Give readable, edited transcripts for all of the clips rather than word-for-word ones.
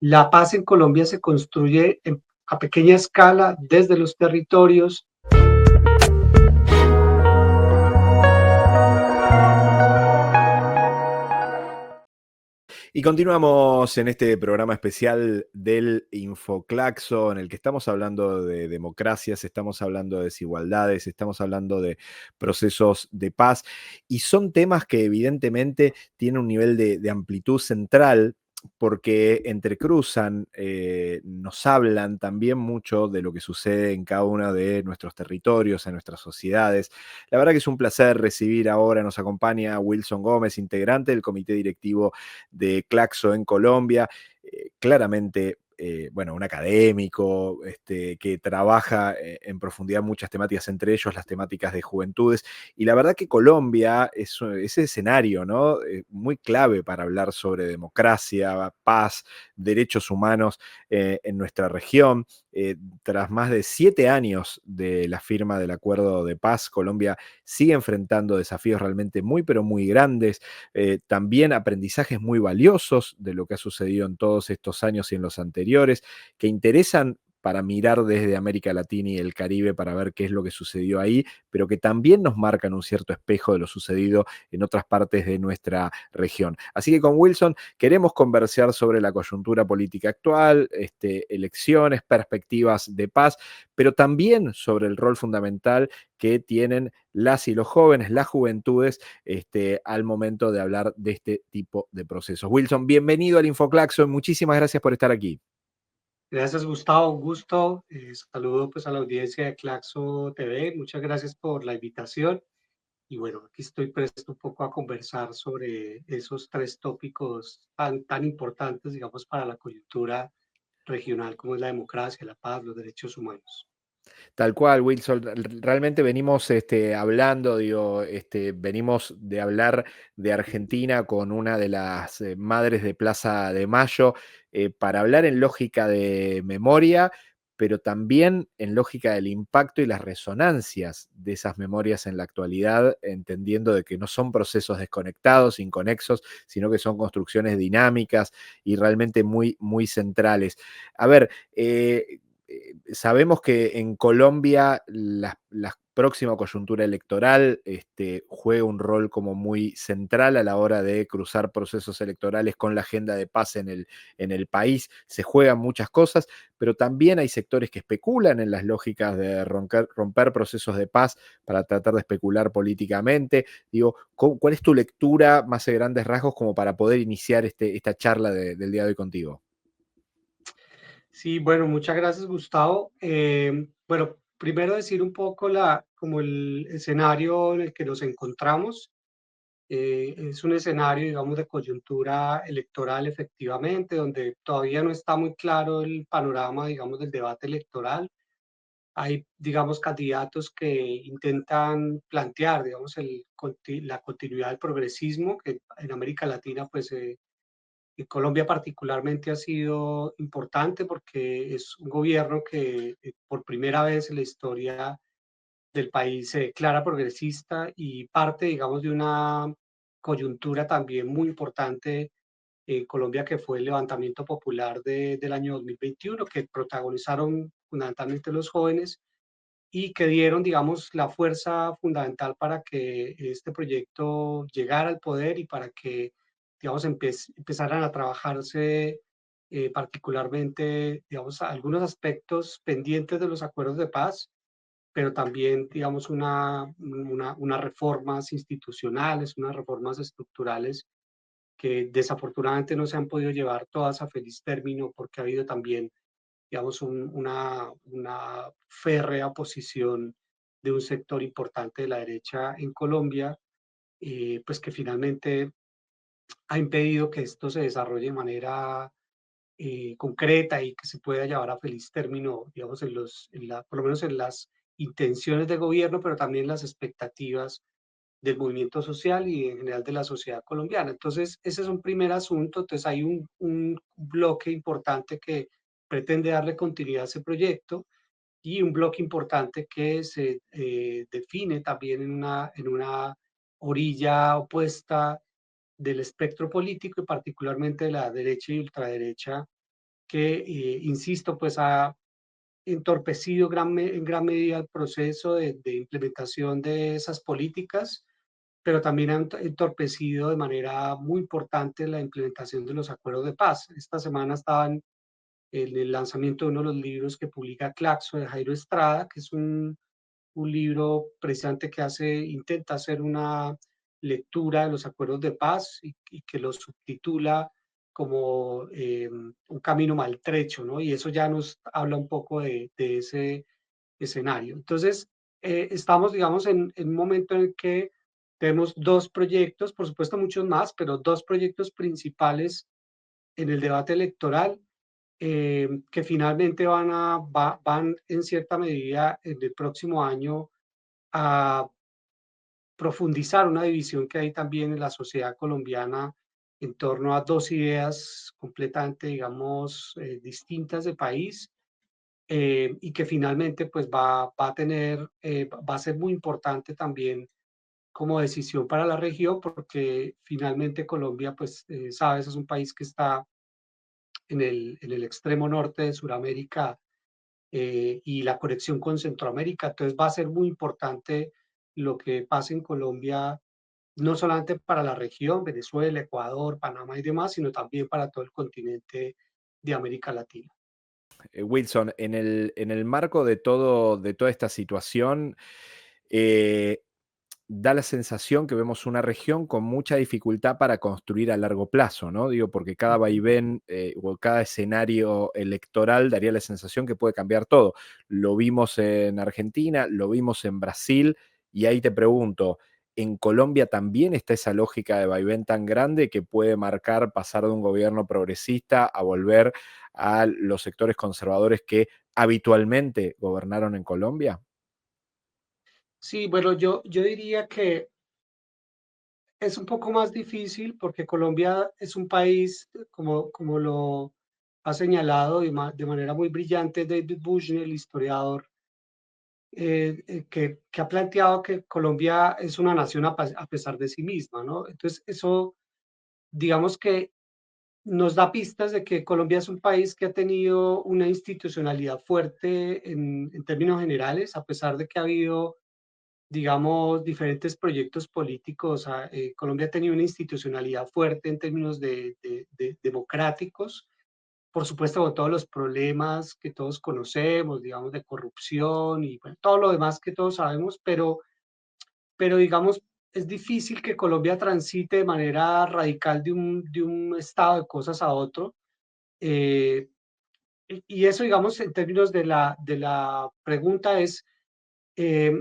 La paz en Colombia se construye a pequeña escala desde los territorios. Y continuamos en este programa especial del Infoclaxo, en el que estamos hablando de democracias, estamos hablando de desigualdades, estamos hablando de procesos de paz, y son temas que evidentemente tienen un nivel de amplitud central porque entrecruzan, nos hablan también mucho de lo que sucede en cada uno de nuestros territorios, en nuestras sociedades. La verdad que es un placer recibir ahora, nos acompaña Wilson Gómez, integrante del comité directivo de Claxo en Colombia, claramente, bueno, un académico que trabaja en profundidad muchas temáticas, entre ellos las temáticas de juventudes, y la verdad que Colombia es ese escenario, ¿no? Muy clave para hablar sobre democracia, paz, derechos humanos en nuestra región. Tras más de 7 años de la firma del acuerdo de paz, Colombia sigue enfrentando desafíos realmente muy, pero muy grandes, también aprendizajes muy valiosos de lo que ha sucedido en todos estos años y en los anteriores, que interesan para mirar desde América Latina y el Caribe para ver qué es lo que sucedió ahí, pero que también nos marcan un cierto espejo de lo sucedido en otras partes de nuestra región. Así que con Wilson queremos conversar sobre la coyuntura política actual, elecciones, perspectivas de paz, pero también sobre el rol fundamental que tienen las y los jóvenes, las juventudes, al momento de hablar de este tipo de procesos. Wilson, bienvenido al Infoclaxo, muchísimas gracias por estar aquí. Gracias, Gustavo. Un gusto. Saludo pues a la audiencia de Claxo TV. Muchas gracias por la invitación. Y bueno, aquí estoy presto un poco a conversar sobre esos tres tópicos tan importantes, digamos, para la coyuntura regional, como es la democracia, la paz, los derechos humanos. Tal cual, Wilson. Realmente venimos hablando, digo, venimos de hablar de Argentina con una de las madres de Plaza de Mayo, para hablar en lógica de memoria, pero también en lógica del impacto y las resonancias de esas memorias en la actualidad, entendiendo de que no son procesos desconectados, inconexos, sino que son construcciones dinámicas y realmente muy, muy centrales. A ver, sabemos que en Colombia la próxima coyuntura electoral juega un rol como muy central a la hora de cruzar procesos electorales con la agenda de paz en el país. Se juegan muchas cosas, pero también hay sectores que especulan en las lógicas de romper procesos de paz para tratar de especular políticamente. Digo, ¿cuál es tu lectura más a grandes rasgos como para poder iniciar esta charla del día de hoy contigo? Sí, bueno, muchas gracias, Gustavo. Bueno, primero decir un poco como el escenario en el que nos encontramos. Es un escenario, digamos, de coyuntura electoral efectivamente, donde todavía no está muy claro el panorama, digamos, del debate electoral. Hay, digamos, candidatos que intentan plantear, digamos, la continuidad del progresismo, que en América Latina, pues, en Colombia particularmente ha sido importante porque es un gobierno que por primera vez en la historia del país se declara progresista y parte, digamos, de una coyuntura también muy importante en Colombia, que fue el levantamiento popular del año 2021, que protagonizaron fundamentalmente los jóvenes y que dieron, digamos, la fuerza fundamental para que este proyecto llegara al poder y para que, digamos, empezaran a trabajarse particularmente, digamos, algunos aspectos pendientes de los acuerdos de paz, pero también, digamos, unas reformas institucionales, unas reformas estructurales que desafortunadamente no se han podido llevar todas a feliz término porque ha habido también, digamos, una férrea posición de un sector importante de la derecha en Colombia, pues que finalmente ha impedido que esto se desarrolle de manera concreta y que se pueda llevar a feliz término, digamos, por lo menos en las intenciones de gobierno, pero también las expectativas del movimiento social y en general de la sociedad colombiana. Entonces, ese es un primer asunto. Entonces, hay un bloque importante que pretende darle continuidad a ese proyecto y un bloque importante que se define también en una orilla opuesta del espectro político y particularmente de la derecha y ultraderecha, que, insisto, pues ha entorpecido en gran medida el proceso de implementación de esas políticas, pero también han entorpecido de manera muy importante la implementación de los acuerdos de paz. Esta semana estaban en el lanzamiento de uno de los libros que publica Claxo de Jairo Estrada, que es un libro precisamente que intenta hacer una lectura de los acuerdos de paz y que los subtitula como un camino maltrecho, ¿no? Y eso ya nos habla un poco de ese escenario. Entonces, estamos, digamos, en un momento en el que tenemos dos proyectos, por supuesto muchos más, pero dos proyectos principales en el debate electoral que finalmente van en cierta medida en el próximo año a profundizar una división que hay también en la sociedad colombiana en torno a dos ideas completamente, digamos, distintas de país y que finalmente pues va a tener, va a ser muy importante también como decisión para la región porque finalmente Colombia, pues, sabes, es un país que está en el extremo norte de Sudamérica y la conexión con Centroamérica. Entonces va a ser muy importante lo que pase en Colombia, no solamente para la región, Venezuela, Ecuador, Panamá y demás, sino también para todo el continente de América Latina. Wilson, en el marco de toda esta situación, eh, da la sensación que vemos una región con mucha dificultad para construir a largo plazo, ¿no? Digo, porque cada vaivén o cada escenario electoral daría la sensación que puede cambiar todo. Lo vimos en Argentina, lo vimos en Brasil, y ahí te pregunto, ¿en Colombia también está esa lógica de vaivén tan grande que puede marcar pasar de un gobierno progresista a volver a los sectores conservadores que habitualmente gobernaron en Colombia? Sí, bueno, yo diría que es un poco más difícil porque Colombia es un país, como lo ha señalado de manera muy brillante David Bushner, el historiador, que ha planteado que Colombia es una nación a pesar de sí misma, ¿no? Entonces, eso, digamos que nos da pistas de que Colombia es un país que ha tenido una institucionalidad fuerte en términos generales, a pesar de que ha habido, digamos, diferentes proyectos políticos. Colombia ha tenido una institucionalidad fuerte en términos de democráticos, por supuesto, con todos los problemas que todos conocemos, digamos, de corrupción y bueno, todo lo demás que todos sabemos, pero digamos, es difícil que Colombia transite de manera radical de un estado de cosas a otro. Eh, y eso, digamos, en términos de la pregunta es, eh,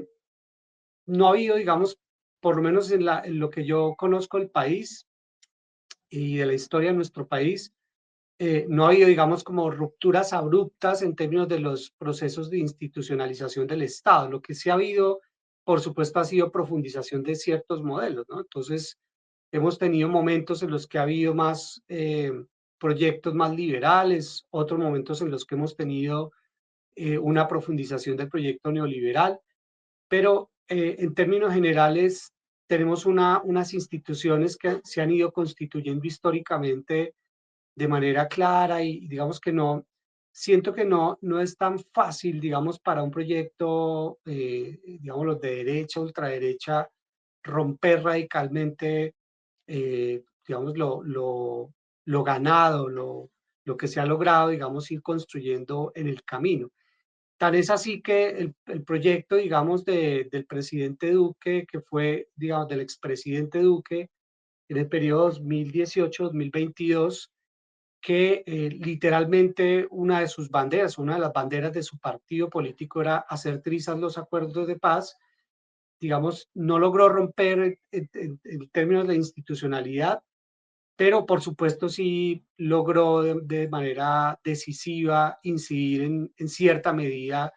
no ha habido, digamos, por lo menos en lo que yo conozco el país y de la historia de nuestro país, no ha habido, digamos, como rupturas abruptas en términos de los procesos de institucionalización del Estado. Lo que sí ha habido, por supuesto, ha sido profundización de ciertos modelos, ¿no? Entonces, hemos tenido momentos en los que ha habido más proyectos más liberales, otros momentos en los que hemos tenido una profundización del proyecto neoliberal, pero en términos generales tenemos unas instituciones que se han ido constituyendo históricamente de manera clara y digamos que no, siento que no es tan fácil, digamos, para un proyecto, digamos, los de derecha, ultraderecha, romper radicalmente, digamos, lo ganado, lo que se ha logrado, digamos, ir construyendo en el camino. Tan es así que el proyecto, digamos, del presidente Duque, que fue, digamos, del expresidente Duque en el periodo 2018-2022, que literalmente una de sus banderas, una de las banderas de su partido político era hacer trizas los acuerdos de paz, digamos, no logró romper en términos de institucionalidad, pero por supuesto sí logró de manera decisiva incidir en cierta medida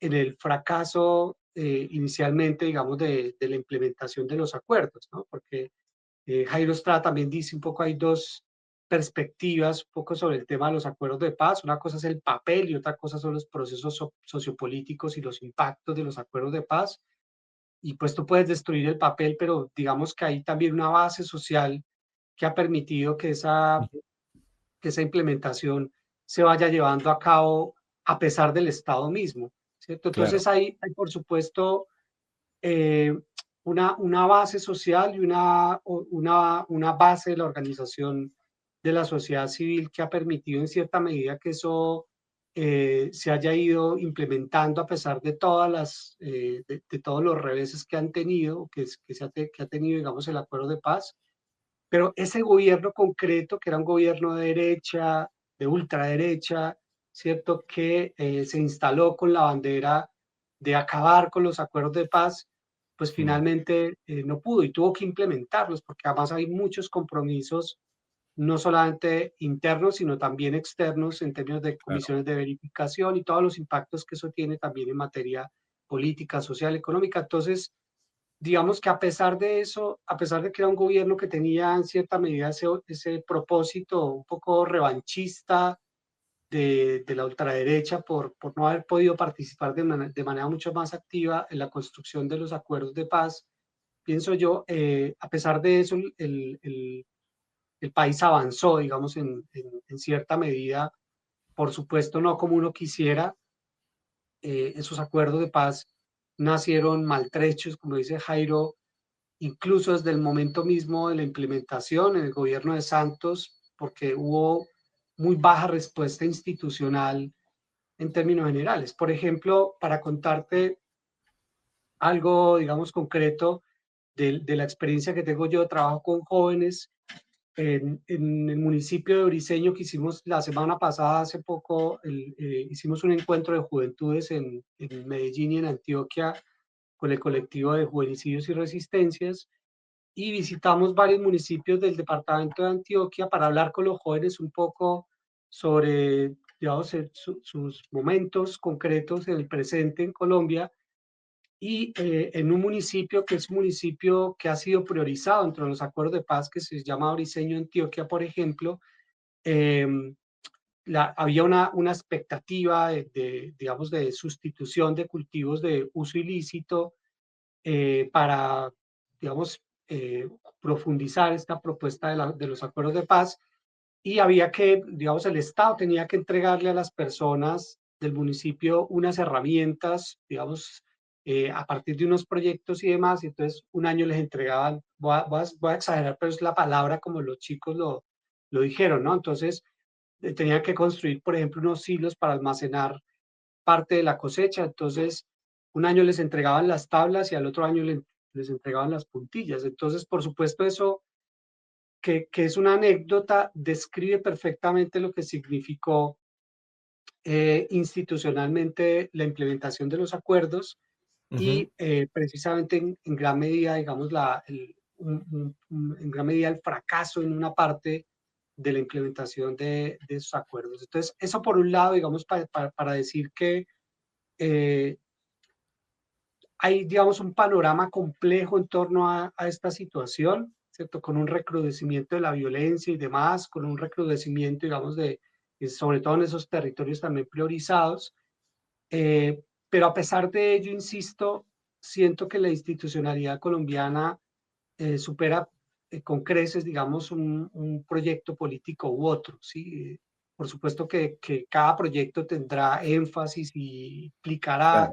en el fracaso inicialmente, digamos, de la implementación de los acuerdos, ¿no? Porque Jairo Estrada también dice un poco, hay dos perspectivas un poco sobre el tema de los acuerdos de paz. Una cosa es el papel y otra cosa son los procesos sociopolíticos y los impactos de los acuerdos de paz. Y pues tú puedes destruir el papel, pero digamos que hay también una base social que ha permitido que esa implementación se vaya llevando a cabo a pesar del Estado mismo, ¿cierto? Claro. Entonces hay por supuesto, eh, una base social y una base de la organización de la sociedad civil que ha permitido en cierta medida que eso se haya ido implementando a pesar de todas de todos los reveses que han tenido, que ha tenido, digamos, el acuerdo de paz. Pero ese gobierno concreto, que era un gobierno de derecha, de ultraderecha, ¿cierto? Que se instaló con la bandera de acabar con los acuerdos de paz, pues Mm, finalmente no pudo y tuvo que implementarlos, porque además hay muchos compromisos, no solamente internos, sino también externos en términos de claro. comisiones de verificación y todos los impactos que eso tiene también en materia política, social, económica. Entonces, digamos que a pesar de eso, a pesar de que era un gobierno que tenía en cierta medida ese propósito un poco revanchista de la ultraderecha por no haber podido participar de manera mucho más activa en la construcción de los acuerdos de paz, pienso yo, a pesar de eso, el país avanzó, digamos, en cierta medida, por supuesto no como uno quisiera. Esos acuerdos de paz nacieron maltrechos, como dice Jairo, incluso desde el momento mismo de la implementación en el gobierno de Santos, porque hubo muy baja respuesta institucional en términos generales. Por ejemplo, para contarte algo, digamos, concreto de la experiencia que tengo yo, trabajo con jóvenes en el municipio de Briceño que hicimos la semana pasada, hace poco, hicimos un encuentro de juventudes en Medellín y en Antioquia con el colectivo de Juvenicidios y Resistencias, y visitamos varios municipios del departamento de Antioquia para hablar con los jóvenes un poco sobre, digamos, sus momentos concretos en el presente en Colombia. Y en un municipio que es un municipio que ha sido priorizado entre los acuerdos de paz, que se llama Briceño, Antioquia, por ejemplo, eh, había una expectativa digamos, de sustitución de cultivos de uso ilícito para, digamos, profundizar esta propuesta de los acuerdos de paz, y había que, digamos, el Estado tenía que entregarle a las personas del municipio unas herramientas, digamos, a partir de unos proyectos y demás, y entonces un año les entregaban, voy a exagerar, pero es la palabra como los chicos lo dijeron, ¿no? Entonces, tenían que construir, por ejemplo, unos silos para almacenar parte de la cosecha. Entonces, un año les entregaban las tablas y al otro año les entregaban las puntillas. Entonces, por supuesto, eso que es una anécdota, describe perfectamente lo que significó institucionalmente la implementación de los acuerdos Ujú. y precisamente en gran medida, digamos, en gran medida el fracaso en una parte de la implementación de esos acuerdos. Entonces, eso por un lado, digamos, para decir que eh, hay, digamos, un panorama complejo en torno a esta situación, ¿cierto? Con un recrudecimiento de la violencia y demás, con un recrudecimiento, digamos, sobre todo en esos territorios también priorizados. Eh, pero a pesar de ello, insisto, siento que la institucionalidad colombiana supera con creces, digamos, un proyecto político u otro, ¿sí? Por supuesto que cada proyecto tendrá énfasis y implicará Claro,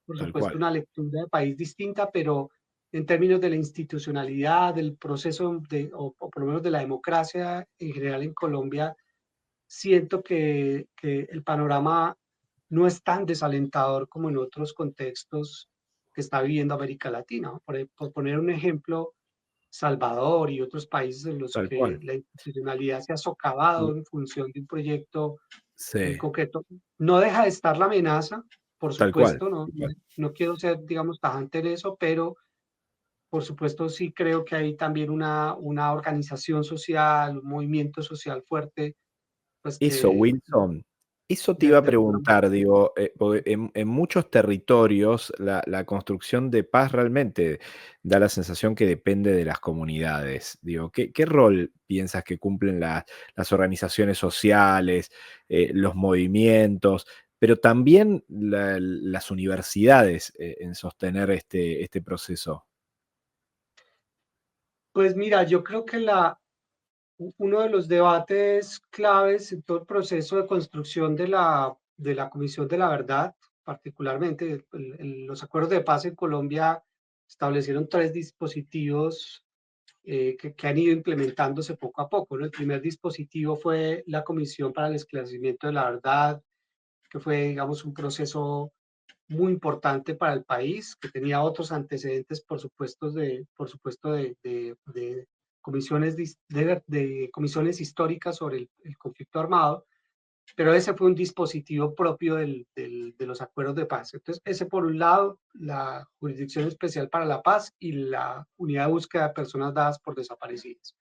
por tal supuesto, cual. una lectura de país distinta, pero en términos de la institucionalidad, del proceso o por lo menos de la democracia en general en Colombia, siento que el panorama no es tan desalentador como en otros contextos que está viviendo América Latina, ¿no? Por poner un ejemplo, Salvador y otros países en los Tal que cual. la institucionalidad se ha socavado Mm, en función de un proyecto sí, concreto. No deja de estar la amenaza, por tal cual, supuesto, no, tal cual. no quiero ser, digamos, tajante en eso, pero por supuesto sí creo que hay también una organización social, un movimiento social fuerte, pues Eso, que Wilson, eso te iba a alguna manera. preguntar, digo, porque en muchos territorios la construcción de paz realmente da la sensación que depende de las comunidades. Digo, ¿qué rol piensas que cumplen las organizaciones sociales, los movimientos, pero también las universidades en sostener este proceso? Pues mira, yo creo que uno de los debates claves en todo el proceso de construcción de la Comisión de la Verdad, particularmente los acuerdos de paz en Colombia establecieron tres dispositivos que han ido implementándose poco a poco, ¿no? El primer dispositivo fue la Comisión para el Esclarecimiento de la Verdad, que fue, digamos, un proceso muy importante para el país, que tenía otros antecedentes, por supuesto de comisiones, de comisiones históricas sobre el conflicto armado, pero ese fue un dispositivo propio de los acuerdos de paz. Entonces, ese por un lado, la Jurisdicción Especial para la Paz y la Unidad de Búsqueda de Personas Dadas por Desaparecidas.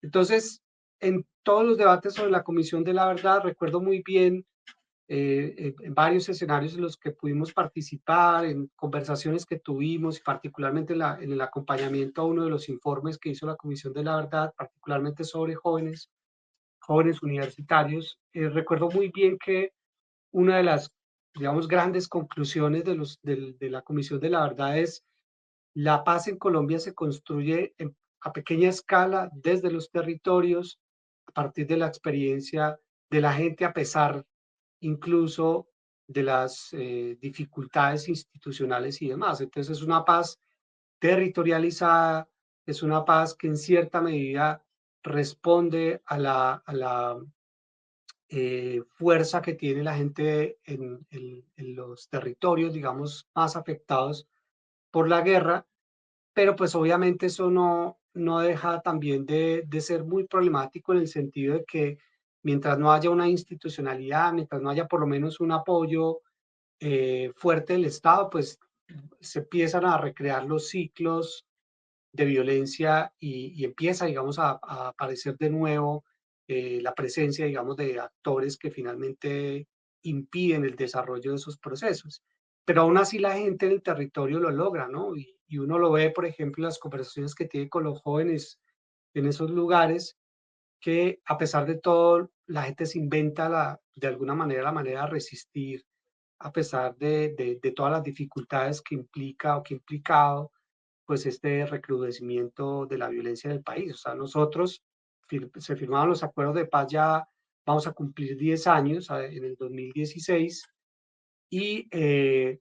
Entonces, en todos los debates sobre la Comisión de la Verdad, recuerdo muy bien en varios escenarios en los que pudimos participar, en conversaciones que tuvimos, y particularmente en el acompañamiento a uno de los informes que hizo la Comisión de la Verdad, particularmente sobre jóvenes universitarios. Recuerdo muy bien que una de las, digamos, grandes conclusiones de la Comisión de la Verdad es: la paz en Colombia se construye a pequeña escala desde los territorios, a partir de la experiencia de la gente, a pesar incluso de las dificultades institucionales y demás. Entonces es una paz territorializada, es una paz que en cierta medida responde a la fuerza que tiene la gente en los territorios, digamos, más afectados por la guerra, pero pues obviamente eso no deja también de ser muy problemático en el sentido de que mientras no haya una institucionalidad, mientras no haya por lo menos un apoyo fuerte del Estado, pues se empiezan a recrear los ciclos de violencia y empieza, digamos, a aparecer de nuevo la presencia, digamos, de actores que finalmente impiden el desarrollo de esos procesos. Pero aún así la gente en el territorio lo logra, ¿no? Y uno lo ve, por ejemplo, en las conversaciones que tiene con los jóvenes en esos lugares, que a pesar de todo, la gente se inventa de alguna manera la manera de resistir, a pesar de todas las dificultades que implica o que ha implicado pues este recrudecimiento de la violencia en el país. O sea, nosotros se firmaron los acuerdos de paz, ya vamos a cumplir 10 años en el 2016 y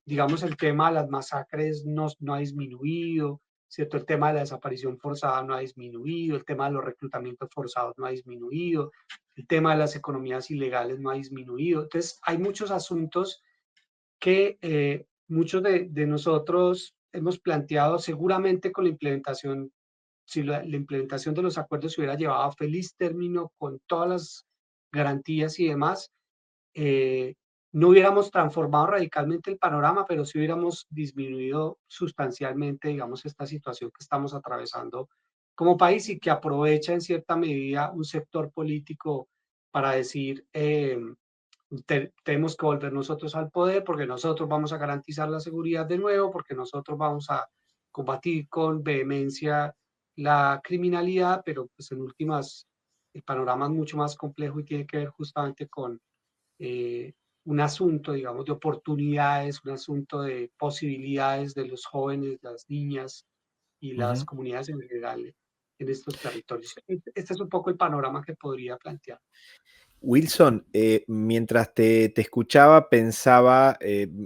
digamos el tema de las masacres no ha disminuido, ¿cierto? El tema de la desaparición forzada no ha disminuido, el tema de los reclutamientos forzados no ha disminuido, el tema de las economías ilegales no ha disminuido. Entonces, hay muchos asuntos que muchos de nosotros hemos planteado seguramente con la implementación, si la implementación de los acuerdos se hubiera llevado a feliz término con todas las garantías y demás, eh, no hubiéramos transformado radicalmente el panorama, pero sí hubiéramos disminuido sustancialmente, digamos, esta situación que estamos atravesando como país y que aprovecha en cierta medida un sector político para decir, tenemos que volver nosotros al poder porque nosotros vamos a garantizar la seguridad de nuevo, porque nosotros vamos a combatir con vehemencia la criminalidad, pero pues en últimas el panorama es mucho más complejo y tiene que ver justamente con eh, un asunto, digamos, de oportunidades, un asunto de posibilidades de los jóvenes, las niñas y las Ujú. comunidades en general en estos territorios. Este es un poco el panorama que podría plantear. Wilson, mientras te escuchaba, pensaba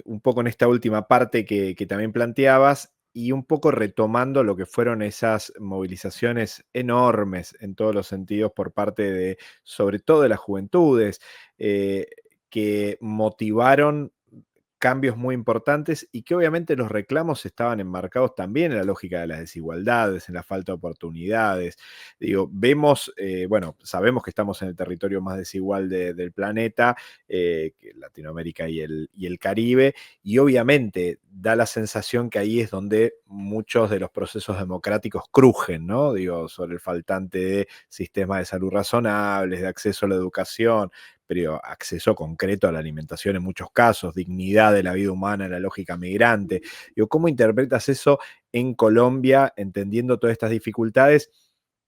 un poco en esta última parte que también planteabas y un poco retomando lo que fueron esas movilizaciones enormes en todos los sentidos por parte de, sobre todo de las juventudes, eh, que motivaron cambios muy importantes y que obviamente los reclamos estaban enmarcados también en la lógica de las desigualdades, en la falta de oportunidades. Digo, vemos, bueno, sabemos que estamos en el territorio más desigual del planeta, Latinoamérica y el Caribe, y obviamente da la sensación que ahí es donde muchos de los procesos democráticos crujen, ¿no? Digo, sobre el faltante de sistemas de salud razonables, de acceso a la educación, pero acceso concreto a la alimentación en muchos casos, dignidad de la vida humana en la lógica migrante. Digo, ¿cómo interpretas eso en Colombia, entendiendo todas estas dificultades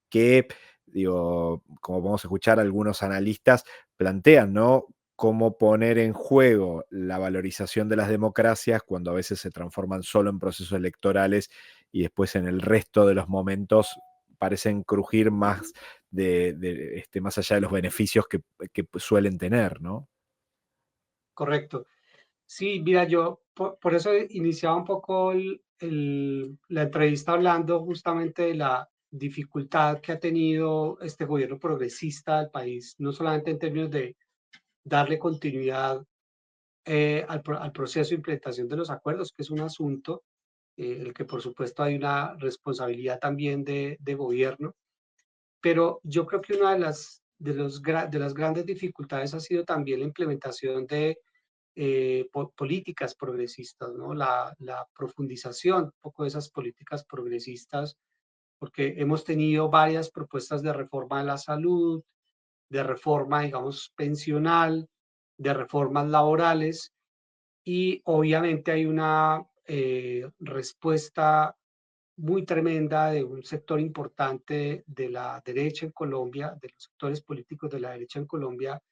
que, digo, como podemos escuchar, algunos analistas plantean, ¿no? Cómo poner en juego la valorización de las democracias cuando a veces se transforman solo en procesos electorales y después en el resto de los momentos parecen crujir más más allá de los beneficios que suelen tener, ¿no? Correcto. Sí, mira, yo por eso iniciaba un poco la entrevista hablando justamente de la dificultad que ha tenido este gobierno progresista del país, no solamente en términos de darle continuidad al proceso de implementación de los acuerdos, que es un asunto, el que por supuesto hay una responsabilidad también de gobierno, pero yo creo que una de las grandes dificultades ha sido también la implementación de políticas progresistas, ¿no? La profundización un poco de esas políticas progresistas, porque hemos tenido varias propuestas de reforma de la salud, de reforma, digamos, pensional, de reformas laborales, y obviamente hay una respuesta muy tremenda de un sector importante de la derecha en Colombia, de los sectores políticos de la derecha en Colombia,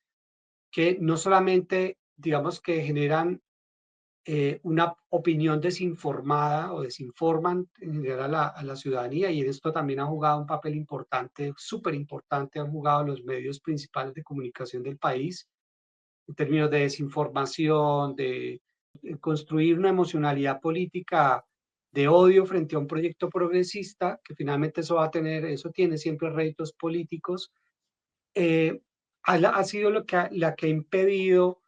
que no solamente, digamos, que generan una opinión desinformada o desinforman en general a la ciudadanía, y en esto también ha jugado un papel importante, súper importante, han jugado los medios principales de comunicación del país en términos de desinformación, de construir una emocionalidad política de odio frente a un proyecto progresista, que finalmente eso va a tener, eso tiene siempre réditos políticos. eh, ha sido la que ha impedido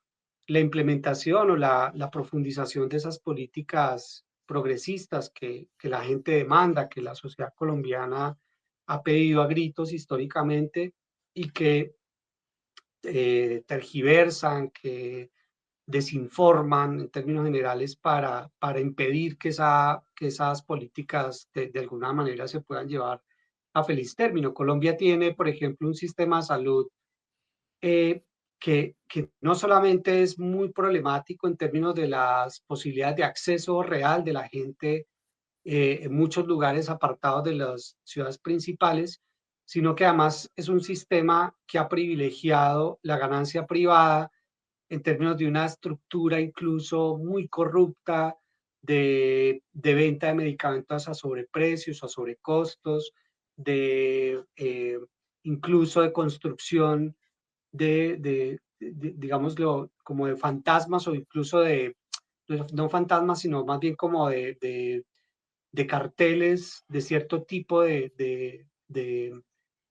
la implementación o la profundización de esas políticas progresistas que la gente demanda, que la sociedad colombiana ha pedido a gritos históricamente, y que tergiversan, que desinforman en términos generales para impedir que esas políticas de alguna manera se puedan llevar a feliz término. Colombia tiene, por ejemplo, un sistema de salud eh, que no solamente es muy problemático en términos de las posibilidades de acceso real de la gente en muchos lugares apartados de las ciudades principales, sino que además es un sistema que ha privilegiado la ganancia privada en términos de una estructura incluso muy corrupta de venta de medicamentos a sobreprecios, a sobrecostos, de incluso de construcción digámoslo, como de fantasmas, o incluso no fantasmas, sino más bien como de carteles de cierto tipo de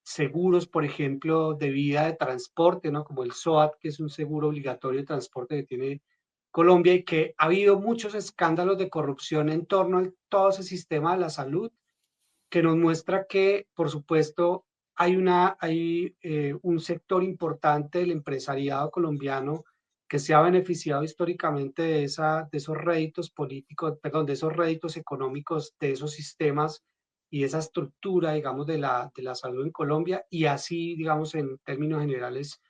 seguros, por ejemplo, de vida de transporte, ¿no? Como el SOAT, que es un seguro obligatorio de transporte que tiene Colombia, y que ha habido muchos escándalos de corrupción en torno a todo ese sistema de la salud, que nos muestra que, por supuesto, hay un sector importante del empresariado colombiano que se ha beneficiado históricamente de esos réditos políticos, perdón, de esos réditos económicos, de esos sistemas y esa estructura, digamos, de la salud en Colombia, y así, digamos, en términos generales,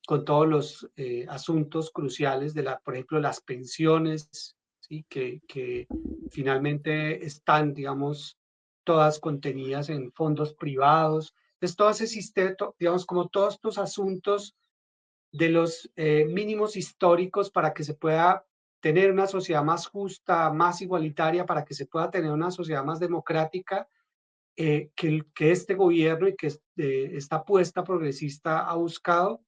con todos los asuntos cruciales por ejemplo, las pensiones, ¿sí? Que finalmente están, digamos, todas contenidas en fondos privados. Entonces, todo ese sistema, digamos, como todos estos asuntos de los mínimos históricos para que se pueda tener una sociedad más justa, más igualitaria, para que se pueda tener una sociedad más democrática, que este gobierno y que esta apuesta progresista ha buscado,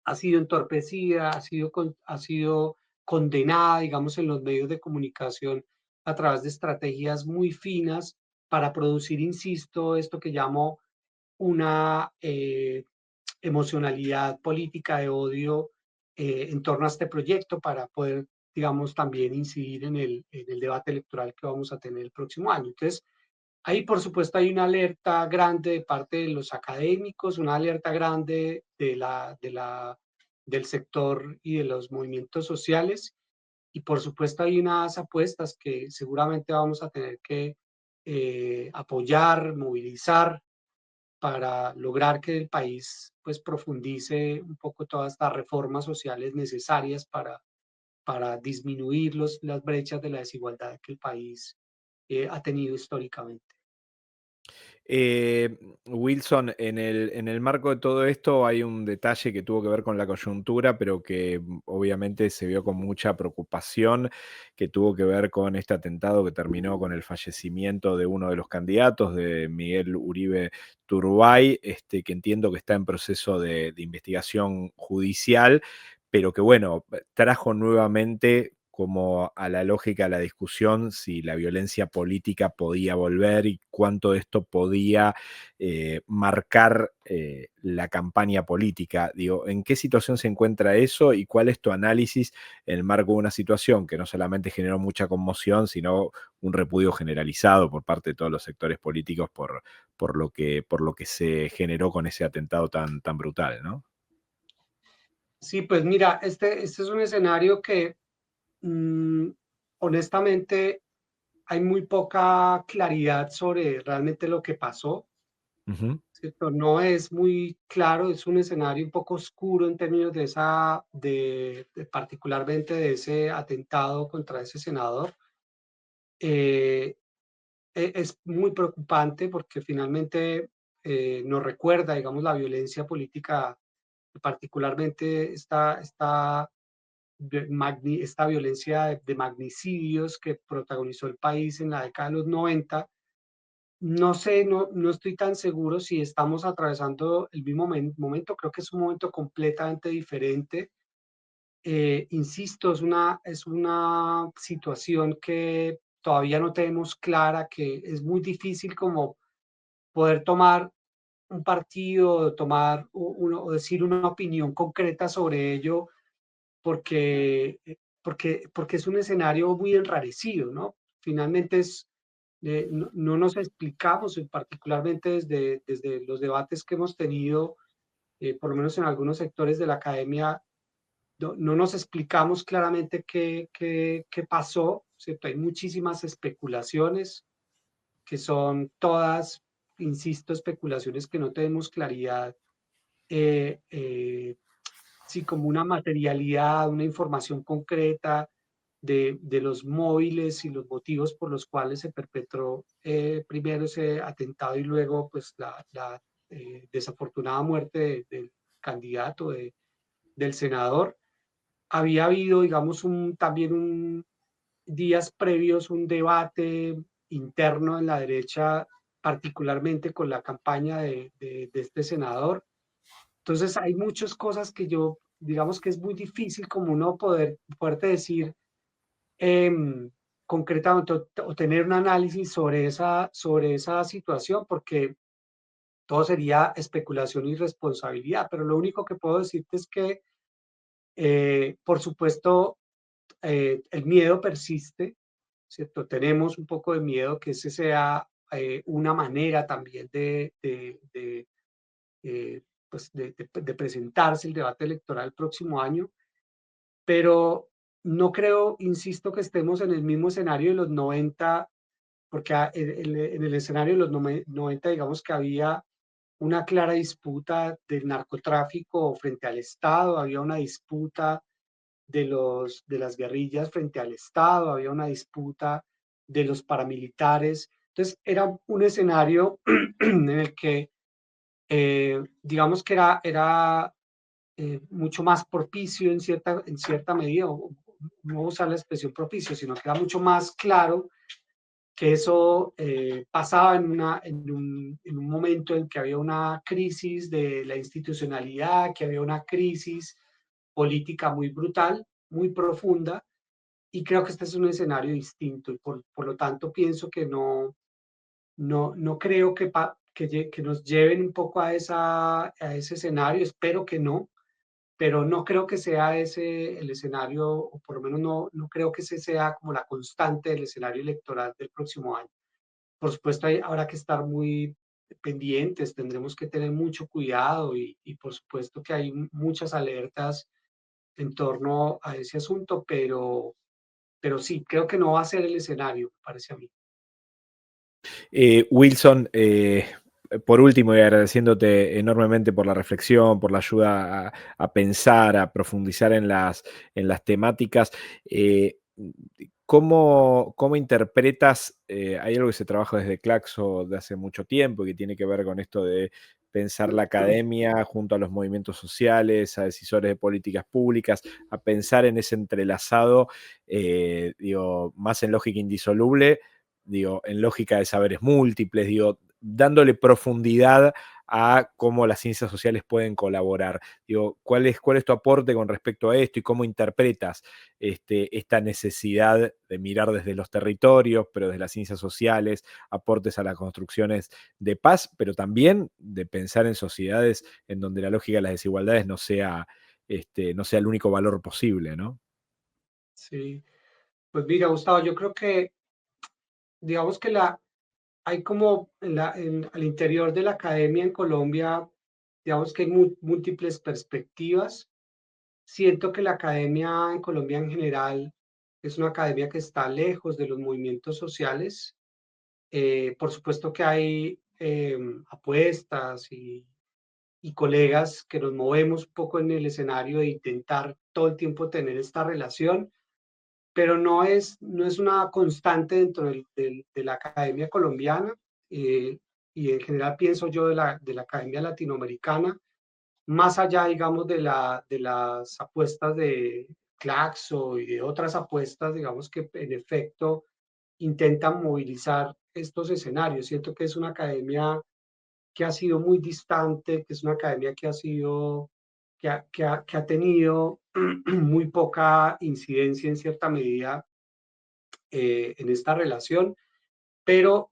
ha sido entorpecida, ha sido condenada, digamos, en los medios de comunicación a través de estrategias muy finas para producir, insisto, esto que llamo una emocionalidad política de odio en torno a este proyecto, para poder, digamos, también incidir en el debate electoral que vamos a tener el próximo año. Entonces, ahí, por supuesto, hay una alerta grande de parte de los académicos, una alerta grande del sector y de los movimientos sociales, y por supuesto hay unas apuestas que seguramente vamos a tener que apoyar, movilizar, para lograr que el país pues profundice un poco todas estas reformas sociales necesarias para disminuir las brechas de la desigualdad que el país ha tenido históricamente. Wilson, en el marco de todo esto hay un detalle que tuvo que ver con la coyuntura, pero que obviamente se vio con mucha preocupación, que tuvo que ver con este atentado que terminó con el fallecimiento de uno de los candidatos, de Miguel Uribe Turbay, que entiendo que está en proceso de investigación judicial, pero que bueno, trajo nuevamente como a la lógica de la discusión si la violencia política podía volver y cuánto esto podía marcar la campaña política. Digo, ¿en qué situación se encuentra eso y cuál es tu análisis en el marco de una situación que no solamente generó mucha conmoción, sino un repudio generalizado por parte de todos los sectores políticos por lo que se generó con ese atentado tan brutal, ¿no? Sí, pues mira, este es un escenario que mm, honestamente hay muy poca claridad sobre realmente lo que pasó, Ujú. ¿cierto? No es muy claro, es un escenario un poco oscuro en términos de particularmente de ese atentado contra ese senador. Eh, es muy preocupante porque finalmente nos recuerda, digamos, la violencia política, particularmente esta violencia de magnicidios que protagonizó el país en la década de los 90. No sé, no estoy tan seguro si estamos atravesando el mismo momento, creo que es un momento completamente diferente. Insisto, es una situación que todavía no tenemos clara, que es muy difícil como poder tomar un partido, tomar o decir una opinión concreta sobre ello, porque, porque es un escenario muy enrarecido, ¿no? Finalmente no nos explicamos, particularmente desde los debates que hemos tenido, por lo menos en algunos sectores de la academia, no nos explicamos claramente qué pasó, ¿cierto? Hay muchísimas especulaciones que son todas, insisto, especulaciones que no tenemos claridad, eh, eh, sí, como una materialidad, una información concreta de los móviles y los motivos por los cuales se perpetró primero ese atentado y luego pues la desafortunada muerte del candidato, del senador. Había habido, digamos, también días previos un debate interno en la derecha, particularmente con la campaña de este senador. Entonces hay muchas cosas que yo, digamos que es muy difícil como uno poderte decir eh, concretamente o tener un análisis sobre esa situación, porque todo sería especulación y responsabilidad. Pero lo único que puedo decirte es que, por supuesto, el miedo persiste, ¿cierto? Tenemos un poco de miedo que ese sea una manera también eh, pues de presentarse el debate electoral el próximo año, pero no creo, insisto, que estemos en el mismo escenario de los 90, porque en el escenario de los 90, digamos que había una clara disputa del narcotráfico frente al Estado, había una disputa de las guerrillas frente al Estado, había una disputa de los paramilitares. Entonces, era un escenario en el que, digamos que era mucho más propicio en cierta medida, o no usar la expresión propicio, sino que era mucho más claro que eso pasaba en un momento en que había una crisis de la institucionalidad, que había una crisis política muy brutal, muy profunda, y creo que este es un escenario distinto, y por lo tanto pienso que no creo que nos lleven un poco a ese escenario, espero que no, pero no creo que sea ese el escenario, o por lo menos no creo que ese sea como la constante del escenario electoral del próximo año. Por supuesto, habrá que estar muy pendientes, tendremos que tener mucho cuidado y por supuesto que hay muchas alertas en torno a ese asunto, pero sí, creo que no va a ser el escenario, me parece a mí. Wilson, por último, y agradeciéndote enormemente por la reflexión, por la ayuda a pensar, a profundizar en las temáticas, ¿cómo interpretas? Hay algo que se trabaja desde Claxo de hace mucho tiempo y que tiene que ver con esto de pensar la academia junto a los movimientos sociales, a decisores de políticas públicas, a pensar en ese entrelazado, digo, más en lógica indisoluble, digo, en lógica de saberes múltiples, digo, dándole profundidad a cómo las ciencias sociales pueden colaborar. Digo, ¿cuál es tu aporte con respecto a esto y cómo interpretas esta necesidad de mirar desde los territorios, pero desde las ciencias sociales, aportes a las construcciones de paz, pero también de pensar en sociedades en donde la lógica de las desigualdades no sea el único valor posible, ¿no? Sí, pues mira, Gustavo, yo creo que, digamos que hay como al interior de la academia en Colombia, digamos que hay múltiples perspectivas. Siento que la academia en Colombia en general es una academia que está lejos de los movimientos sociales. Por supuesto que hay apuestas y colegas que nos movemos un poco en el escenario de intentar todo el tiempo tener esta relación, pero no es una constante dentro de la academia colombiana, eh, y en general pienso yo de la academia latinoamericana, más allá, digamos, de las apuestas de Claxo y de otras apuestas, digamos, que en efecto intentan movilizar estos escenarios. Siento que es una academia que ha sido muy distante, que es una academia que ha tenido muy poca incidencia en cierta medida en esta relación, pero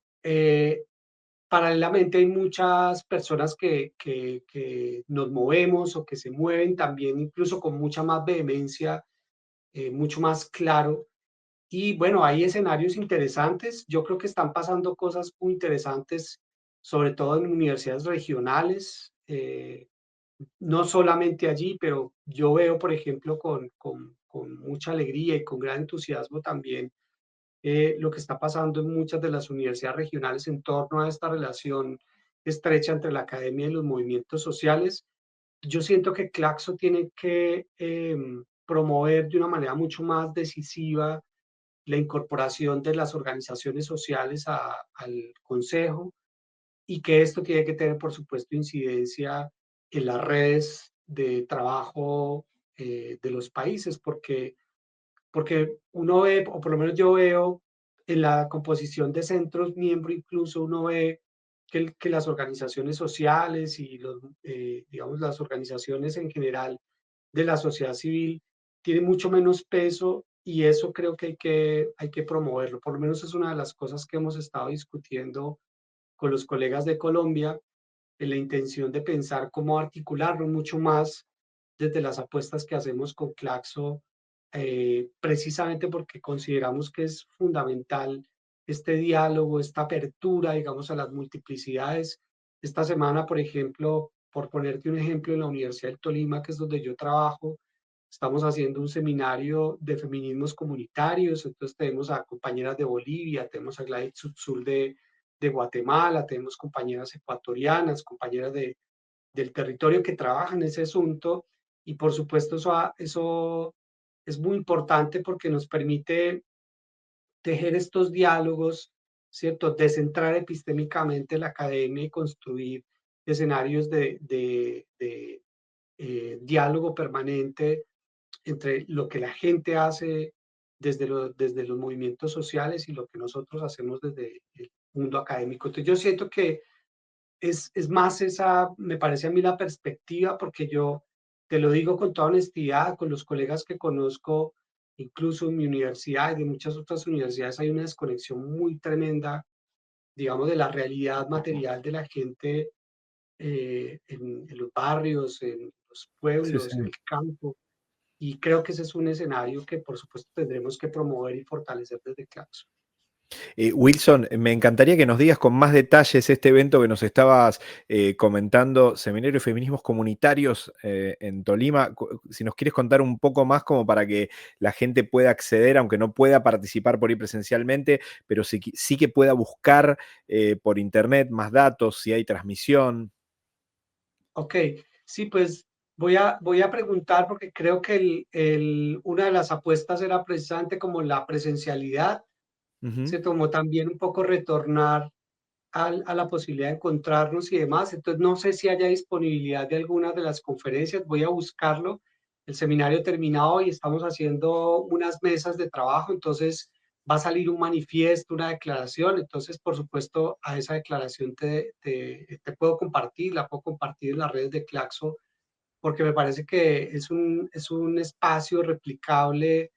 paralelamente hay muchas personas que nos movemos o que se mueven también incluso con mucha más vehemencia, mucho más claro. Y bueno, hay escenarios interesantes. Yo creo que están pasando cosas muy interesantes, sobre todo en universidades regionales, no solamente allí, pero yo veo, por ejemplo, con mucha alegría y con gran entusiasmo también lo que está pasando en muchas de las universidades regionales en torno a esta relación estrecha entre la academia y los movimientos sociales. Yo siento que Claxo tiene que promover de una manera mucho más decisiva la incorporación de las organizaciones sociales al Consejo y que esto tiene que tener, por supuesto, incidencia en las redes de trabajo de los países, porque uno ve, o por lo menos yo veo en la composición de centros miembro, incluso uno ve que las organizaciones sociales y digamos, las organizaciones en general de la sociedad civil tienen mucho menos peso y eso creo que hay que promoverlo. Por lo menos es una de las cosas que hemos estado discutiendo con los colegas de Colombia en la intención de pensar cómo articularlo mucho más desde las apuestas que hacemos con Claxo, precisamente porque consideramos que es fundamental este diálogo, esta apertura, digamos, a las multiplicidades. Esta semana, por ejemplo, por ponerte un ejemplo, en la Universidad del Tolima, que es donde yo trabajo, estamos haciendo un seminario de feminismos comunitarios, entonces tenemos a compañeras de Bolivia, tenemos a Gladys Tzutzul de Guatemala, tenemos compañeras ecuatorianas, compañeras del territorio que trabajan en ese asunto y por supuesto eso es muy importante porque nos permite tejer estos diálogos, ¿cierto? Descentrar epistémicamente la academia y construir escenarios de diálogo permanente entre lo que la gente hace desde los movimientos sociales y lo que nosotros hacemos desde el mundo académico. Entonces yo siento que es más esa, me parece a mí la perspectiva, porque yo te lo digo con toda honestidad, con los colegas que conozco, incluso en mi universidad y de muchas otras universidades, hay una desconexión muy tremenda, digamos, de la realidad material de la gente en los barrios, en los Sí, sí. pueblos, en el campo. Y creo que ese es un escenario que, por supuesto, tendremos que promover y fortalecer desde Claxo. Wilson, me encantaría que nos digas con más detalles este evento que nos estabas comentando, Seminario de Feminismos Comunitarios en Tolima. Si nos quieres contar un poco más como para que la gente pueda acceder, aunque no pueda participar por ahí presencialmente, pero sí que pueda buscar por internet más datos, si hay transmisión. Ok, sí, pues voy a preguntar porque creo que una de las apuestas era precisamente como la presencialidad. Ujú. Se tomó también un poco retornar a la posibilidad de encontrarnos y demás. Entonces, no sé si haya disponibilidad de algunas de las conferencias. Voy a buscarlo. El seminario terminado y estamos haciendo unas mesas de trabajo. Entonces, va a salir un manifiesto, una declaración. Entonces, por supuesto, a esa declaración te puedo compartir, la puedo compartir en las redes de Claxo, porque me parece que es un espacio replicable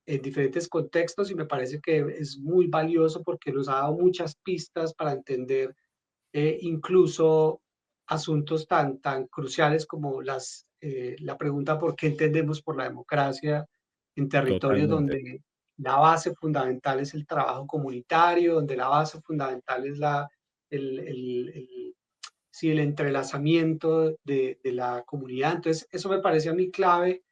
en diferentes contextos y me parece que es muy valioso porque nos ha dado muchas pistas para entender incluso asuntos tan cruciales como la pregunta por qué entendemos por la democracia en territorios Totalmente. donde la base fundamental es el trabajo comunitario, donde la base fundamental es sí, el entrelazamiento de la comunidad. Entonces, eso me parece a mí clave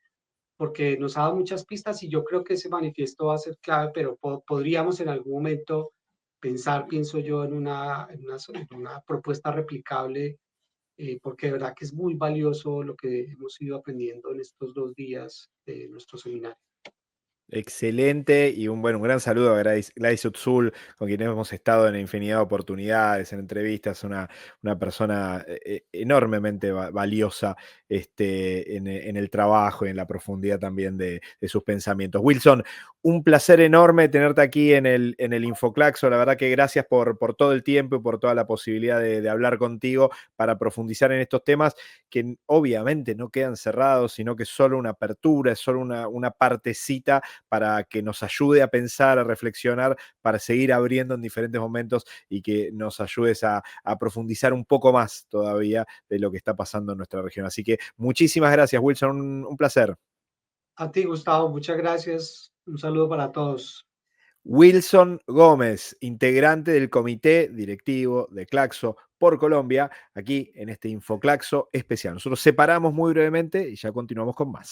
porque nos ha dado muchas pistas y yo creo que ese manifiesto va a ser clave, pero podríamos en algún momento pensar, pienso yo, en una propuesta replicable, porque de verdad que es muy valioso lo que hemos ido aprendiendo en estos 2 días de nuestro seminario. Excelente y un gran saludo a Gladys Utsul, con quien hemos estado en infinidad de oportunidades, en entrevistas, una persona enormemente valiosa en el trabajo y en la profundidad también de sus pensamientos. Wilson, un placer enorme tenerte aquí en el Infoclaxo. La verdad que gracias por todo el tiempo y por toda la posibilidad de hablar contigo para profundizar en estos temas que obviamente no quedan cerrados, sino que es solo una apertura, es solo una partecita para que nos ayude a pensar, a reflexionar, para seguir abriendo en diferentes momentos y que nos ayudes a profundizar un poco más todavía de lo que está pasando en nuestra región. Así que muchísimas gracias, Wilson, un placer. A ti, Gustavo, muchas gracias. Un saludo para todos. Wilson Gómez, integrante del comité directivo de Claxo por Colombia, aquí en este Infoclaxo especial. Nosotros separamos muy brevemente y ya continuamos con más.